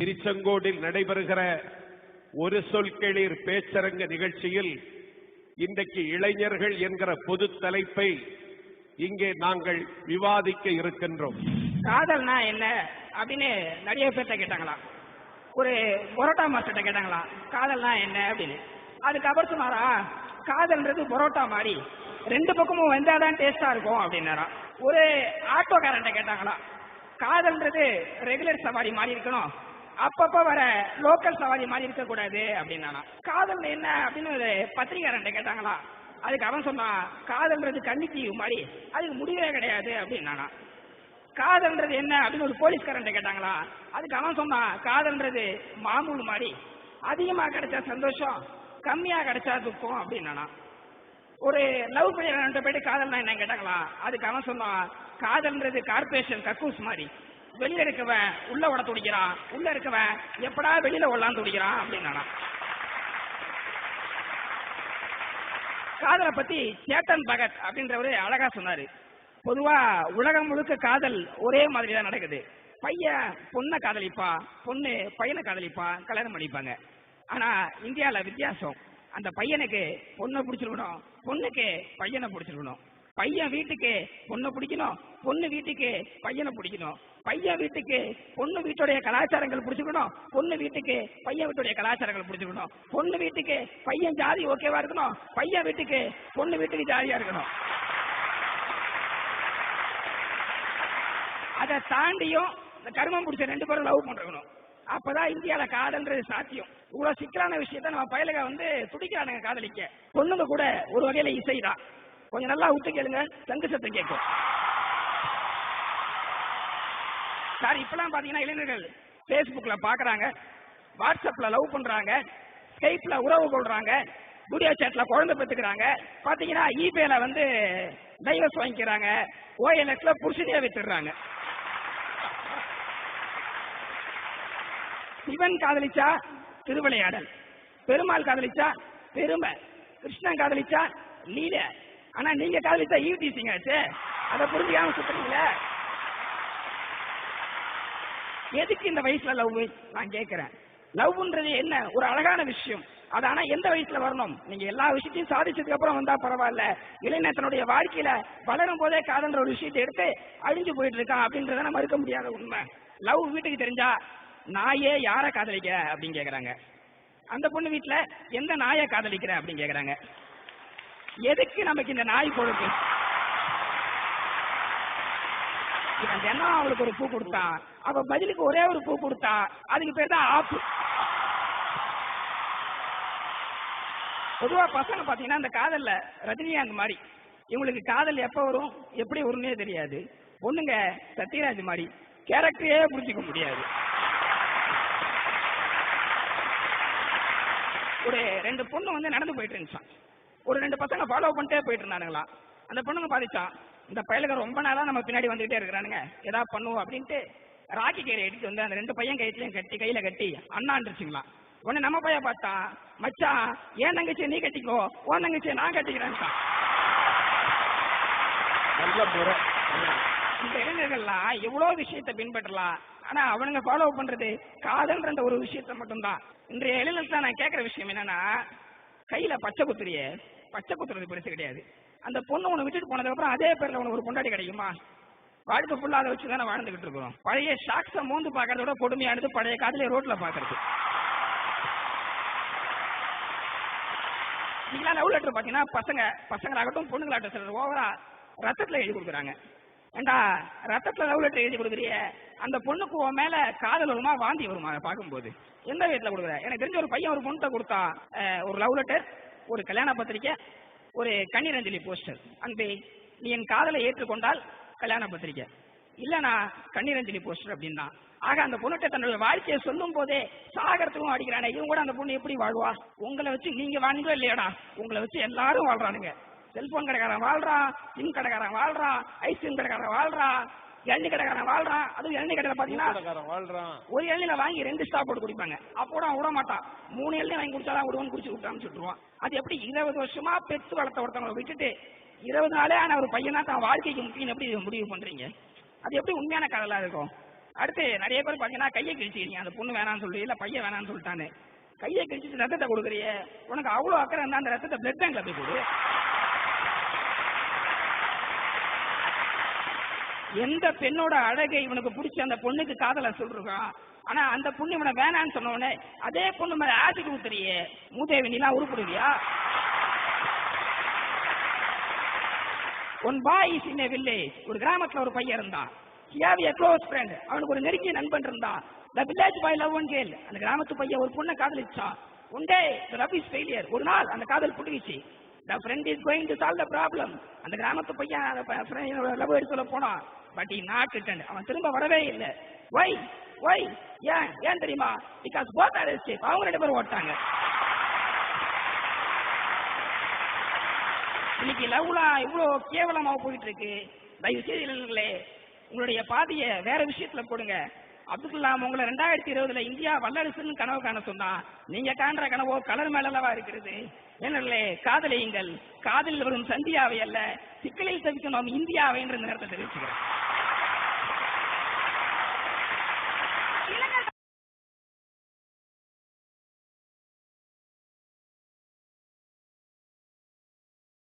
திருச்செங்கோடில் நடைபெறுகிற ஒரு சொல் கேளீர் பேச்சரங்க நிகழ்ச்சியில் இன்றைக்கு இளைஞர்கள் என்கிற பொது தலைப்பை இங்கே நாங்கள் விவாதிக்க இருக்கின்றோம். காதல்னா என்ன அப்படின்னு நிறைய பேர்ட்ட கேட்டாங்களாம். ஒரு பரோட்டா மாஸ்டர்கிட்ட கேட்டாங்களாம், காதல்னா என்ன அப்படின்னு. அதுக்கு அவர் சொன்னாரா, காதல்ன்றது பரோட்டா மாதிரி ரெண்டு பக்கமும் வெந்தாதான் டேஸ்டா இருக்கும் அப்படின்னாராம். ஒரு ஆட்டோக்காரன்ட்ட கேட்டாங்களாம், காதல்ன்றது ரெகுலர் சவாரி மாதிரி இருக்கணும், அப்பப்ப வர லோக்கல் சவாரி மாதிரி இருக்க கூடாது அப்படின்னா. காதல் என்ன அப்படின்னு ஒரு பத்திரிகாரன்ட்ட கேட்டாங்களா. அதுக்கு அவன் சொன்னான், காதல்ன்றது கன்னித்தீவு மாதிரி, அதுக்கு முடிவே கிடையாது அப்படின்னா. காதல்ன்றது என்ன அப்படின்னு ஒரு போலீஸ்காரன்ட்ட கேட்டாங்களா. அதுக்கு அவன் சொன்னான், காதல்ன்றது மாமூல் மாதிரி, அதிகமா கிடைச்சா சந்தோஷம், கம்மியா கிடைச்சா துக்கம் அப்படின்னா. ஒரு லவ் பண்ணிட்டு போயிட்டு காதல்னா என்ன கேட்டாங்களா. அதுக்கு அவன் சொன்னான், காதல்ன்றது கார்பரேஷன் கக்கூஸ் மாதிரி, வெளியில இருக்கவன் உள்ள ஓட துடிக்கிறான், உள்ள இருக்கவன் எப்படா வெளியில ஓடலாம் துடிக்கிறான் அப்படின்னா. காதலை பத்தி சேத்தன் பகத் அப்படின்றவரு அழகா சொன்னாரு. பொதுவா உலகம் முழுக்க காதல் ஒரே மாதிரி தான் நடக்குது. பையன் பொண்ணை காதலிப்பா, பொண்ணு பையனை காதலிப்பா, கல்யாணம் பண்ணிப்பாங்க. ஆனா இந்தியால வித்தியாசம், அந்த பையனுக்கு பொண்ணை பிடிச்சிருக்கணும், பொண்ணுக்கு பையனை பிடிச்சிருக்கணும். பையன் வீட்டுக்கு பொண்ணை பிடிக்கணும், பொண்ணு வீட்டுக்கு பையனை பிடிக்கணும். பையன் வீட்டுக்கு பொண்ணு வீட்டுடைய கலாச்சாரங்கள் பிடிச்சிக்கணும், பொண்ணு வீட்டுக்கு பையன் வீட்டுடைய கலாச்சாரங்கள் பிடிச்சிக்கணும். பொண்ணு வீட்டுக்கு பையன் ஜாதி ஓகேவா இருக்கணும், பையன் வீட்டுக்கு பொண்ணு வீட்டுக்கு ஜாதியா இருக்கணும். அதை தாண்டியும் இந்த கர்மம் பிடிச்ச ரெண்டு பேரும் லவ் பண்றணும். அப்பதான் இந்தியால காதல்ன்றது சாத்தியம். இவ்வளவு சிக்கலான விஷயத்த நம்ம பயலுக துடிக்கிறானுங்க காதலிக்க. பொண்ணுங்க கூட ஒரு வகையில இசைதான். கொஞ்சம் நல்லா விட்டு கேளுங்க, சங்கு சத்தம் கேட்கும். சார், இப்பெல்லாம் பாத்தீங்கன்னா இளைஞர்கள் பேஸ்புக்ல பாக்குறாங்க, வாட்ஸ்அப்ல லவ் பண்றாங்க, ஸ்கைப்ல உறவு கொள்றாங்க, வீடியோ சாட்ல குழந்தை பெற்றுக்கிறாங்க. பாத்தீங்கன்னா ஈபேல டைவர்ஸ் வாங்கிக்கிறாங்க, OLXல புருஷனையே வித்துடுறாங்க. சிவன் காதலிச்சா திருவிளையாடல், பெருமாள் காதலிச்சா பெருமை, கிருஷ்ணன் காதலிச்சா லீல. ஆனா நீங்க காதலிச்சா ஈவ்டீசிங் ஆச்சு. அதை புரிஞ்சுக்காம சுத்துறீங்களே. எதுக்கு இந்த வயசுல லவ் நான் கேட்கிறேன். லவ்ன்றது என்ன, ஒரு அழகான விஷயம். அது ஆனா எந்த வயசுல வரணும்? நீங்க எல்லா விஷயத்தையும் சாதிச்சதுக்கு அப்புறம் வந்தா பரவாயில்ல. இளைஞனுடைய வாழ்க்கையில வளரும் போதே காதல்ன்ற ஒரு விஷயத்தை எடுத்து அழிஞ்சு போயிட்டு இருக்கான் அப்படின்றத மறுக்க முடியாத உண்மை. லவ் வீட்டுக்கு தெரிஞ்சா நாயே யார காதலிக்கிற அப்படின்னு கேக்குறாங்க. அந்த பொண்ணு வீட்டுல எந்த நாயை காதலிக்கிற அப்படின்னு கேக்குறாங்க. எதுக்கு நமக்கு இந்த நாய் பொழுது? இவன் தினம் அவளுக்கு ஒரு பூ கொடுத்தான், அவ பதிலுக்கு ஒரே ஒரு பூ கொடுத்தா, அதுக்கு பேர் தான் ஆப்பு. பொதுவா பசங்க பாத்தீங்கன்னா இந்த காதல்ல ரஜினிகாந்த் மாதிரி, இவங்களுக்கு காதல் எப்ப வரும் எப்படி வரும்னே தெரியாது. பொண்ணுங்க சத்யராஜ் மாதிரி, கேரக்டரையே புரிஞ்சுக்க முடியாது. ஒரு ரெண்டு பொண்ணு நடந்து போயிட்டு இருந்துச்சான். ஒரு ரெண்டு பசங்க ஃபாலோ பண்ணிட்டே போயிட்டு இருந்தானுங்களா. அந்த பொண்ணுங்க பாதிச்சான், இந்த பயலுக ரொம்ப நாளா நம்ம பின்னாடி வந்துகிட்டே இருக்கிறானுங்க, ஏதாவது பண்ணுவோம் அப்படின்ட்டு ராக்கி கயிறை எடுத்து அந்த ரெண்டு பையன் கையிலையும் கட்டி கையில கட்டி அண்ணாண்டுருச்சுங்களாம். உடனே நம்ம பையன் பார்த்தா, மச்சான் ஏன் தங்கச்சியை நீ கட்டிக்கோ, உன் தங்கச்சியை நான் கட்டிக்கிறேன். இந்த இளைஞர்கள்லாம் எவ்வளவு விஷயத்தை பின்பற்றலாம், ஆனா அவனுங்க ஃபாலோ பண்றது காதல்ன்ற ஒரு விஷயத்த மட்டும்தான். இன்றைய இளைஞர்கள் நான் கேட்கிற விஷயம் என்னன்னா, கையில பச்சை குத்துறிய, பச்சை குத்துறது பெருசு கிடையாது. அந்த பொண்ணு உன்னை விட்டுட்டு போனதுக்கு அப்புறம் அதே பேர்ல உனக்கு ஒரு பொண்டாடி கிடைக்குமா? வாழ்க்கை ஃபுல்லா அதை வச்சு தானே வாழ்ந்துகிட்டு இருக்கிறோம். பழைய ஷாக்ஸை மோந்து பாக்குறத விட கொடுமையானது பழைய காதலிய ரோட்ல பாக்குறது. நீங்களா லவ் லெட்டர் பாத்தீங்கன்னா பசங்களாகட்டும் பொண்ணுங்களாகட்டும் சிலர் ஓவரா ரத்தத்துல எழுதி கொடுக்குறாங்க. ஏண்டா ரத்தத்துல லவ் லெட்டர் எழுதி கொடுக்குறிய, அந்த பொண்ணுக்கு உன் மேல காதல் வருமா வாந்தி வருமா பார்க்கும்போது? எந்த விதத்துல கொடுக்குற? எனக்கு தெரிஞ்ச ஒரு பையன் ஒரு பொண்ணை கொடுத்தா, ஒரு லவ் லெட்டர், ஒரு கல்யாண பத்திரிக்கை, ஒரு கண்ணீர் அஞ்சலி போஸ்டர். அன்பே நீ என் காதலை ஏற்றுக்கொண்டால் கல்யாண பத்திரிக்கை, இல்லனா கண்ணீர் அஞ்சலி போஸ்டர் அப்படின்னா. ஆக அந்த பொண்ணுகிட்ட தன்னுடைய வாழ்க்கையை சொல்லும் போதே சாகரத்துக்கும் அடிக்கிறானே, இவங்க கூட அந்த பொண்ணு எப்படி வாழ்வா? உங்களை வச்சு நீங்க வாழ்ந்தோ இல்லையாடா, உங்களை வச்சு எல்லாரும் வாழ்றானுங்க. செல்போன் கடைக்காரன் வாழ்றான், சிம் கடைக்காரன் வாழ்றான், ஐஸ்கிரீம் கடைக்காரன் வாழ்றான், இளநீ கடைக்காரன் வாழ்றான். அதுவும் இளநீ கடையில பாத்தீங்கன்னா ஒரு இளநில வாங்கி 2 ஸ்டாப் போட்டு குடிப்பாங்க. அப்போ விட மாட்டான், 3 இளநீ வாங்கி குடிச்சாதான் விடுவான்னு குடிச்சு விட்டான்னு சொல்லிடுவான். அது எப்படி 20 வருஷமா பெற்று வளர்த்த ஒருத்தவங்களை விட்டுட்டு 20 நாளே ஆன ஒரு பையனா தான் வாழ்க்கைக்கு முக்கியம் எப்படி முடிவு பண்றீங்க? அது எப்படி உண்மையான காதலா இருக்கும்? அடுத்து நிறைய பேர் பாத்தீங்கன்னா கையை கிழிச்சிக்கிறீங்க, அந்த பொண்ணு வேணாம்னு சொல்லி இல்ல பையன் வேணாம்னு சொல்லிட்டானு கையை கிழிச்சிட்டு ரத்தத்தை கொடுக்குறிய, உனக்கு அவ்வளவு அக்கறை இருந்தா அந்த ரத்தத்தை பிளட் பேங்க்ல போய் கொடு. எந்த பெண்ணோட அழகை இவனுக்கு பிடிச்சி அந்த பொண்ணுக்கு காதல சொல்றான், ஆனா அந்த பொண்ணு இவனை வேணான்னு சொன்ன உடனே அதே பொண்ணு மேல ஆசிட் ஊத்துறியே, மூதேவி நீலாம் உருப்படுவியா? One boy is in a village, ஒரு கிராமத்துல ஒரு பையன் இருந்தான். he have a close friend, அவனுக்கு ஒரு நெருங்கிய நண்பன் இருந்தான். the village boy love one girl, அந்த கிராமத்து பையன் ஒரு பொண்ணை காதலிச்சான். one day the love is failure, ஒரு நாள் அந்த காதல் புட்டுக்கிச்சு. the friend is going to solve the problem, அந்த கிராமத்து பையன் லவ் எடுத்து சொல்ல போனான். but he not returned, அவன் திரும்ப வரவே இல்லை. why ஏன் தெரியுமா? because both are escape, அவங்க ரெண்டு பேரும் ஓட்டாங்க. இன்னைக்கு லவ்லாம் இவ்வளவு கேவலமா போயிட்டு இருக்கு. தயவு செய்து உங்களுடைய பாதையை வேற விஷயத்துல போடுங்க. அப்துல் கலாம் உங்களை 2020 இந்தியா வல்லரசுன்னு கனவு காண சொன்னா, நீங்க காண்ற கனவோ கலர் மேலவா இருக்கிறது. ஏனே காதலியுங்கள், காதலில் வரும் சந்தியாவை அல்ல, சிக்கலில் தவிக்கணும் இந்தியாவை என்ற நேரத்தை தெரிவிச்சுக்கிறேன்.